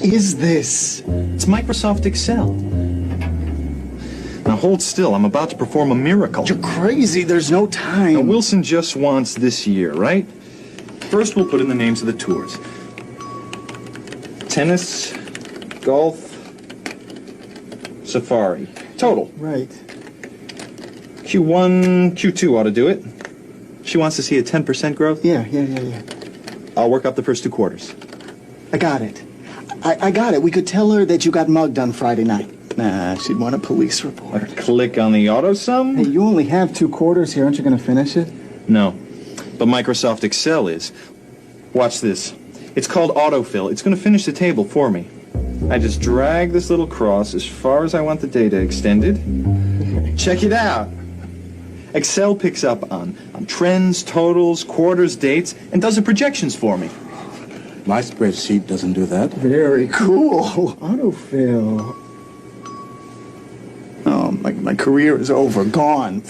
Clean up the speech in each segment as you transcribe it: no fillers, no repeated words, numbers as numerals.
is this? It's Microsoft Excel. Now hold still, I'm about to perform a miracle. You're crazy, there's no time. Now Wilson just wants this year, right? First we'll put in the names of the tours. Tennis, golf, safari. Total. Right. Q1, Q2 ought to do it. She wants to see a 10% growth? Yeah. I'll work up the first 2 quarters. I got it. I got it. We could tell her that you got mugged on Friday night. Nah, she'd want a police report. Click on the auto sum? Hey, you only have 2 quarters here. Aren't you going to finish it? No, but Microsoft Excel is. Watch this. It's called autofill. It's going to finish the table for me. I just drag this little cross as far as I want the data extended. Check it out. Excel picks up on trends, totals, quarters, dates, and does the projections for me. My spreadsheet doesn't do that. Very cool. Autofill. Oh, my career is over. Gone.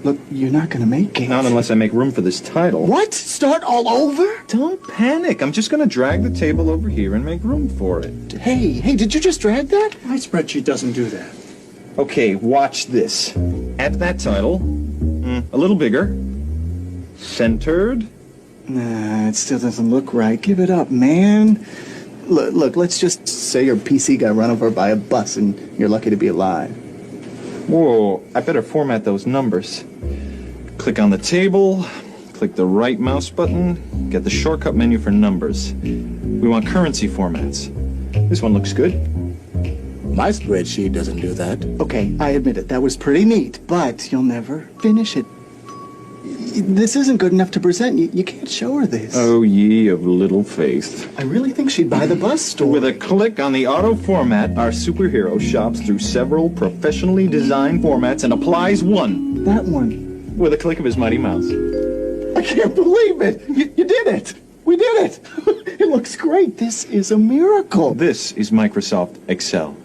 Look, you're not going to make it. Not unless I make room for this title. What? Start all over? Don't panic. I'm just going to drag the table over here and make room for it. Hey, did you just drag that? My spreadsheet doesn't do that. Okay, watch this. Add that title. A little bigger. Centered. Nah, it still doesn't look right. Give it up, man. Look, let's just say your PC got run over by a bus and you're lucky to be alive. Whoa, I better format those numbers. Click on the table, click the right mouse button, get the shortcut menu for numbers. We want currency formats. This one looks good. My spreadsheet doesn't do that. Okay, I admit it. That was pretty neat, but you'll never finish it. This isn't good enough to present. You can't show her this. Oh, ye of little faith. I really think she'd buy the bus store. With a click on the auto format, our superhero shops through several professionally designed formats and applies one. That one. With a click of his mighty mouse. I can't believe it. You did it. We did it. It looks great. This is a miracle. This is Microsoft Excel.